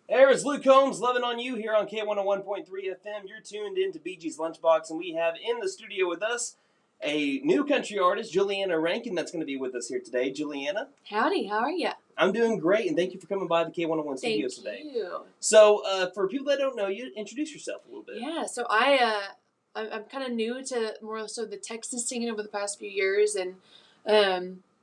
There is Luke Combs, Loving on You here on K-101.3 FM. You're tuned in to BG's Lunchbox, and we have in the studio with us a new country artist, Julianna Rankin, that's going to be with us here today. Julianna? Howdy, how are you? I'm doing great, and thank you for coming by the K-101 studios today. Thank you. So, for people that don't know you, introduce yourself a little bit. Yeah, so I'm kind of new to more so the Texas scene over the past few years, and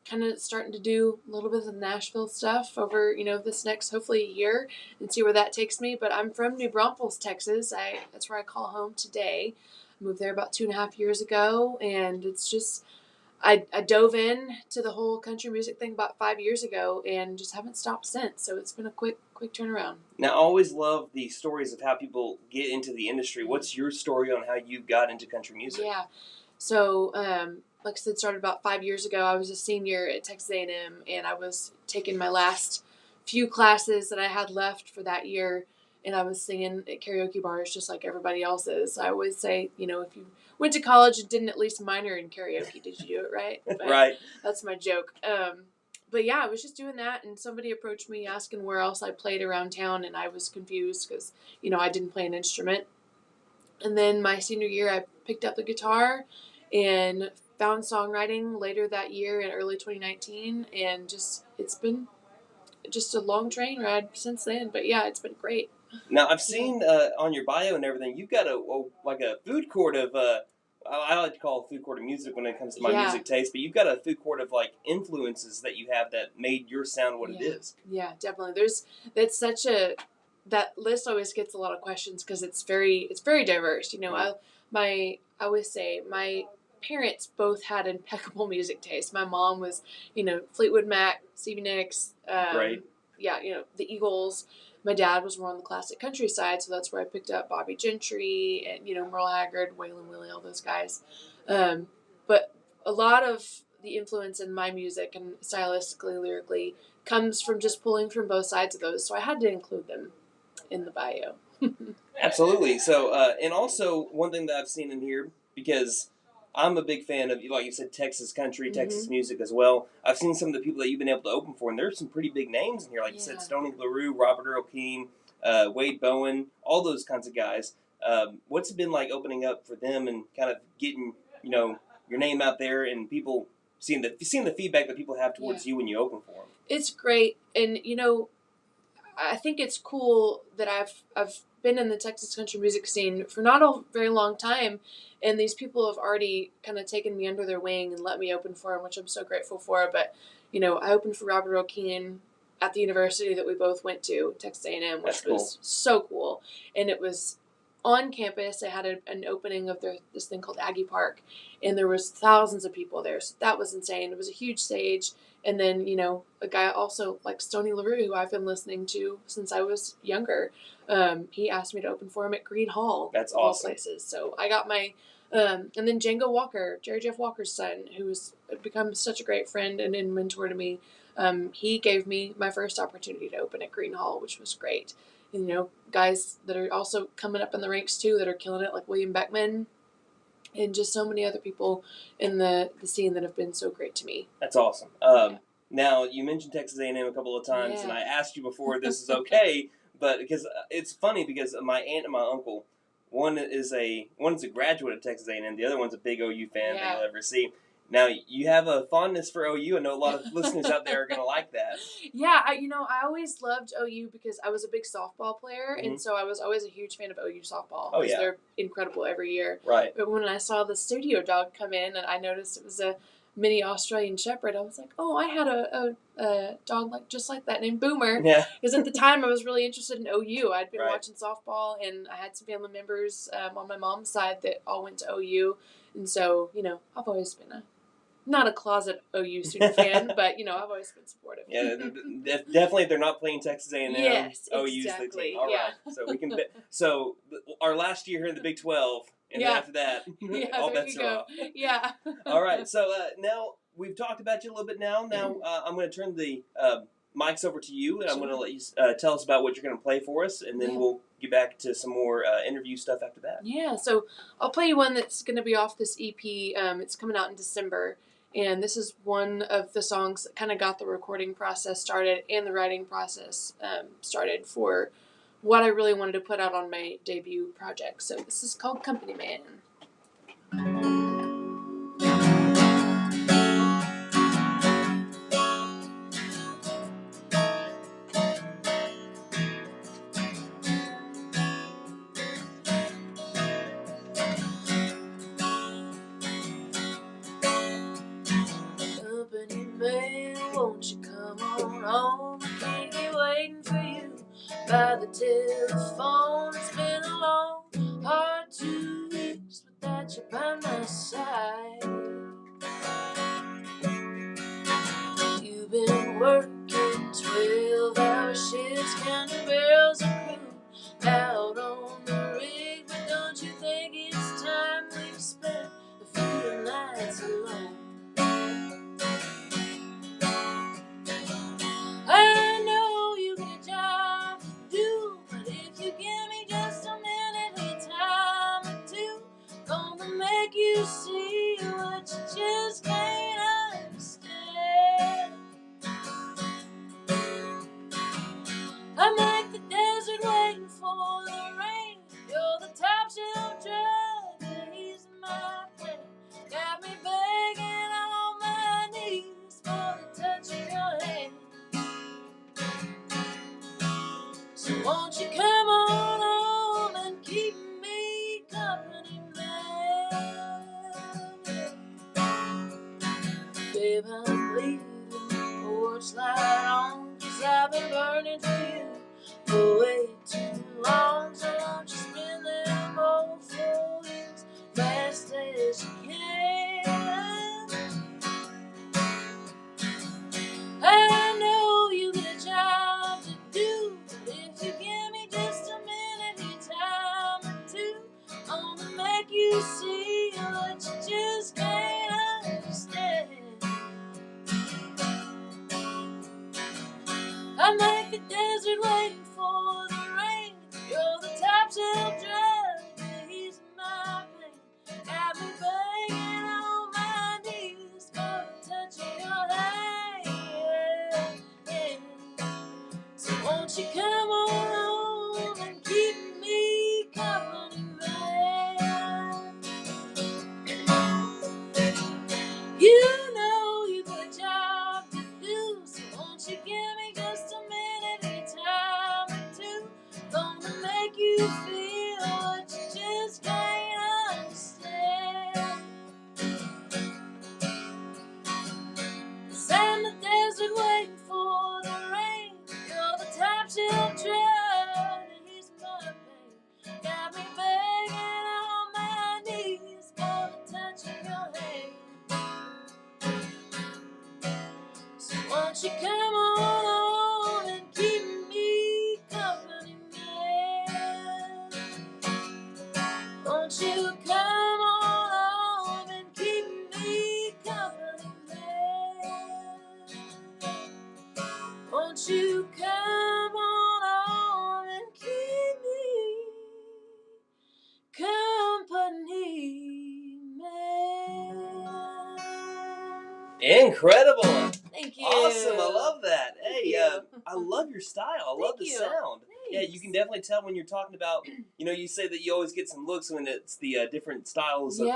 kind of starting to do a little bit of the Nashville stuff over, this next, hopefully, year and see where that takes me. But I'm from New Braunfels, Texas. That's where I call home today. I moved there about 2.5 years ago, and it's just, I dove in to the whole country music thing about 5 years ago and just haven't stopped since. So it's been a quick turnaround. Now, I always love the stories of how people get into the industry. What's your story on how you got into country music? Yeah. So, like I said, started about 5 years ago. I was a senior at Texas A&M, and I was taking my last few classes that I had left for that year, and I was singing at karaoke bars just like everybody else is. I always say, if you went to college and didn't at least minor in karaoke, did you do it right? But right. That's my joke. But yeah, I was just doing that, and somebody approached me asking where else I played around town, and I was confused because, I didn't play an instrument. And then my senior year, I picked up the guitar and found songwriting later that year in early 2019, and it's been just a long train ride since then. But yeah, it's been great. Now, I've seen on your bio and everything, you've got a food court of, I like to call it a food court of music when it comes to my music taste, but you've got a food court of influences that you have that made your sound what it is. Yeah, definitely. That list always gets a lot of questions because it's very diverse. I always say my parents both had impeccable music taste. My mom was, Fleetwood Mac, Stevie Nicks, Great. Yeah, the Eagles. My dad was more on the classic country side, so that's where I picked up Bobby Gentry and, Merle Haggard, Waylon Willie, all those guys. But a lot of the influence in my music and stylistically, lyrically, comes from just pulling from both sides of those, so I had to include them in the bio. Absolutely. So, and also one thing that I've seen in here, because I'm a big fan of, like you said, Texas country, Texas music as well. I've seen some of the people that you've been able to open for, and there's some pretty big names in here. Like you said, Stoney LaRue, Robert Earl Keen, Wade Bowen, all those kinds of guys. What's it been like opening up for them and kind of getting, your name out there and people seeing the feedback that people have towards you when you open for them? It's great, and I think it's cool that I've been in the Texas country music scene for not a very long time, and these people have already kind of taken me under their wing and let me open for them, which I'm so grateful for. But I opened for Robert Earl Keen at the university that we both went to, Texas A&M, which was so cool, and it was on campus. I had an opening of this thing called Aggie Park, and there was thousands of people there, so that was insane. It was a huge stage. And then, a guy also like Stoney LaRue, who I've been listening to since I was younger, he asked me to open for him at Greene Hall. That's of all awesome. Places. So I got my, and then Django Walker, Jerry Jeff Walker's son, who has become such a great friend and a mentor to me, he gave me my first opportunity to open at Greene Hall, which was great. And, guys that are also coming up in the ranks too that are killing it, like William Beckman, and just so many other people in the scene that have been so great to me. That's awesome. Now, you mentioned Texas A&M a couple of times, and I asked you before this is okay, but because it's funny because my aunt and my uncle, one is a graduate of Texas A&M, the other one's a big OU fan that you'll ever see. Now, you have a fondness for OU. I know a lot of listeners out there are going to like that. Yeah, I always loved OU because I was a big softball player, and so I was always a huge fan of OU softball. Oh, yeah. They're incredible every year. Right. But when I saw the studio dog come in and I noticed it was a mini Australian Shepherd, I was like, oh, I had a dog just like that named Boomer. Yeah. Because at the time I was really interested in OU. I'd been watching softball, and I had some family members on my mom's side that all went to OU. And so, I've always been not a closet OU student fan, but, I've always been supportive. Yeah, definitely if they're not playing Texas A&M, yes, OU's exactly. the team. All right. So we can so our last year here in the Big 12, and then after that, all bets are off. Yeah. All right. So now we've talked about you a little bit now. Now I'm going to turn the mics over to you, and I'm going to let you tell us about what you're going to play for us, and then we'll get back to some more interview stuff after that. Yeah. So I'll play you one that's going to be off this EP. It's coming out in December. And this is one of the songs that kind of got the recording process started and the writing process started for what I really wanted to put out on my debut project. So this is called Company Man. Company man, won't you come on home? I can't be waiting for you by the telephone. It's been a long, hard 2 weeks without you by my side. You've been working 12-hour shifts, counting barrels of crew out on the rig. But don't you think it's time we've spent a few nights alone? I know you got a job to do, but if you give me just a minute, a time or two, gonna make you see what you just can't understand. I'm like the desert waiting for the rain. You're the top shelf drug that ease my pain. Got me begging on my knees for the touch of your hand. So won't you come on home and keep me company, man? Babe, I'm leaving the porch light on, 'cause I've been burning for you for way too long. So won't you spend them old 4 years fast as you can? I know you got a job to do, but if you give me just a minute, any time or two, I'm gonna make you see what you just can't understand. I'm like the desert waiting for the rain. You're the top shelf drug that ease my pain. Got me begging on my knees for the touch of your hand. So won't you come on home and keep me company, man? You know you got a job to do, so won't you give me just a minute, any time or two? Gonna make you feel what you just can't understand. 'Cause I'm the desert waiting for the rain. You're the top shelf drug that ease my pain. Got me begging on my knees for the touch of your hand. So won't you come on home and keep me company, man? Won't you come on home and keep me company, man? Won't you come on home and keep me company, man? Incredible. Thank you. Awesome. I love that. Thank Hey, you. I love your style. I love the sound. Yeah, you can definitely tell when you're talking about, you say that you always get some looks when it's the different styles of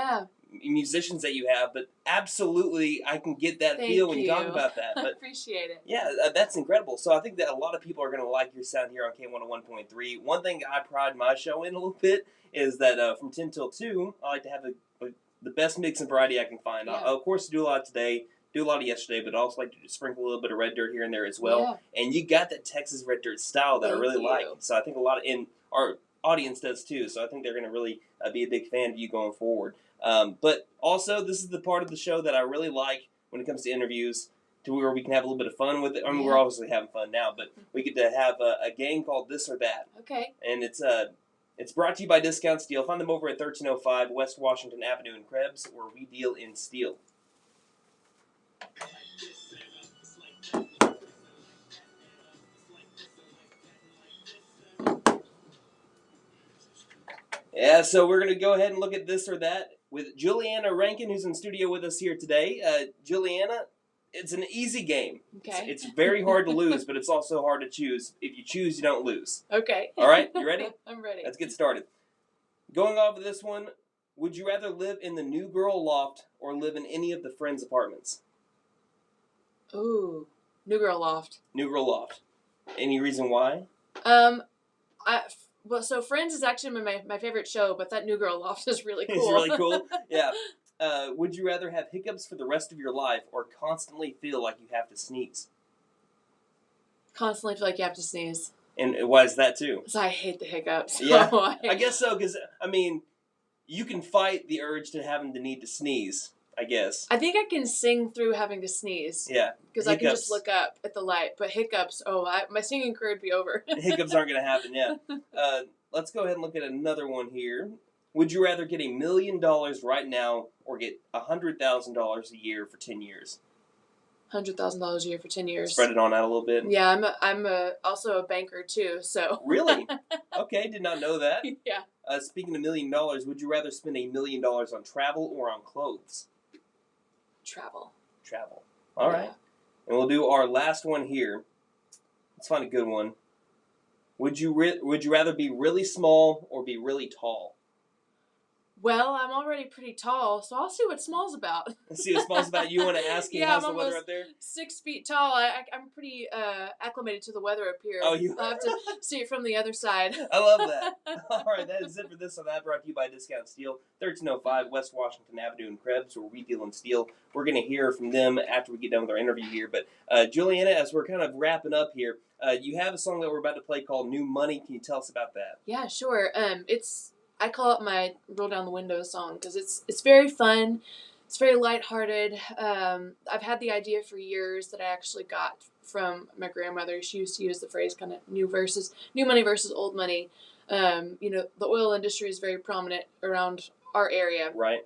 musicians that you have, but absolutely I can get that feel when you talk about that. But appreciate it. Yeah, that's incredible. So I think that a lot of people are going to like your sound here on K-101.3. One thing I pride my show in a little bit is that from 10 till 2, I like to have the best mix and variety I can find. Yeah. I, of course, do a lot today, do a lot of yesterday, but I also like to sprinkle a little bit of red dirt here and there as well. Yeah. And you got that Texas red dirt style that I really like. So I think a lot in our audience does too. So I think they're going to really be a big fan of you going forward. But also, this is the part of the show that I really like when it comes to interviews, to where we can have a little bit of fun with it. I mean, we're obviously having fun now, but we get to have a game called This or That. Okay. And it's brought to you by Discount Steel. Find them over at 1305 West Washington Avenue in Krebs, where we deal in steel. Yeah, so we're going to go ahead and look at This or That with Julianna Rankin, who's in studio with us here today. Julianna, It's an easy game. Okay. It's very hard to lose, but it's also hard to choose. If you choose, you don't lose. Okay. All right, you ready? I'm ready. Let's get started. Going off of this one, would you rather live in the New Girl Loft or live in any of the Friends apartments? Ooh, New Girl Loft. New Girl Loft. Any reason why? So Friends is actually my favorite show, but that New Girl Loft is really cool. It's really cool. Yeah. Would you rather have hiccups for the rest of your life or constantly feel like you have to sneeze? Constantly feel like you have to sneeze. And why is that too? Because I hate the hiccups. Yeah, I guess so. Because you can fight the urge to having the need to sneeze. I guess. I think I can sing through having to sneeze. Yeah. Because I can just look up at the light. But hiccups, my singing career would be over. Hiccups aren't going to happen. Yeah. Let's go ahead and look at another one here. Would you rather get $1 million right now or get $100,000 a year for 10 years? $100,000 a year for 10 years. Spread it on out a little bit. Yeah, I'm also a banker too. So. Really? Okay, did not know that. Yeah. Speaking of $1 million, would you rather spend $1 million on travel or on clothes? Travel. All right. And we'll do our last one here. Let's find a good one. Would you rather be really small or be really tall? Well, I'm already pretty tall, so I'll see what small's about. See what small's about. You want to ask him how's the weather up there? 6 feet tall. I'm pretty acclimated to the weather up here. Oh, you? I'll have to see it from the other side. I love that. All right, that is it for this one. That brought to you by Discount Steel, 1305 West Washington Avenue in Krebs, where we deal in steel. We're going to hear from them after we get done with our interview here. But Julianna, as we're kind of wrapping up here, you have a song that we're about to play called New Money. Can you tell us about that? Yeah, sure. I call it my roll down the window song because it's very fun. It's very lighthearted. I've had the idea for years that I actually got from my grandmother. She used to use the phrase kind of new money versus old money. The oil industry is very prominent around our area. Right.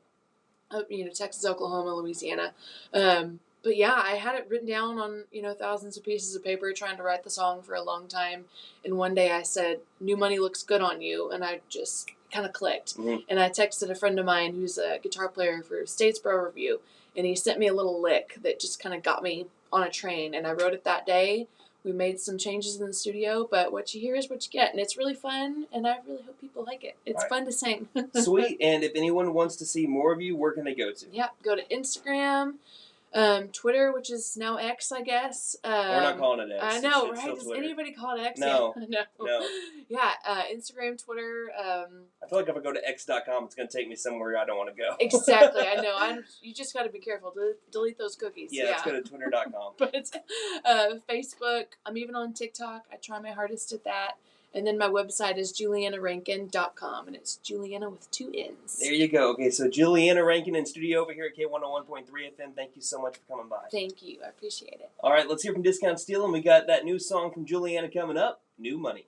Texas, Oklahoma, Louisiana. But yeah, I had it written down on, thousands of pieces of paper trying to write the song for a long time. And one day I said, new money looks good on you. And I just kind of clicked. Mm-hmm. And I texted a friend of mine who's a guitar player for Statesboro Review. And he sent me a little lick that just kind of got me on a train. And I wrote it that day. We made some changes in the studio, but what you hear is what you get. And it's really fun. And I really hope people like it. It's fun to sing. Sweet. And if anyone wants to see more of you, where can they go to? Yeah, go to Instagram. Twitter, which is now X, I guess. We're not calling it X. I know, it's right? Does anybody call it X? No. Yeah. No. Yeah, Instagram, Twitter. I feel like if I go to X.com, it's going to take me somewhere I don't want to go. Exactly, I know. You just got to be careful. Delete those cookies. Yeah, let's go to Twitter.com. But it's Facebook. I'm even on TikTok. I try my hardest at that. And then my website is JuliannaRankin.com, and it's Julianna with 2 N's. There you go. Okay, so Julianna Rankin in studio over here at K-101.3 FM. Thank you so much for coming by. Thank you. I appreciate it. All right, let's hear from Discount Steel, and we got that new song from Julianna coming up, New Money.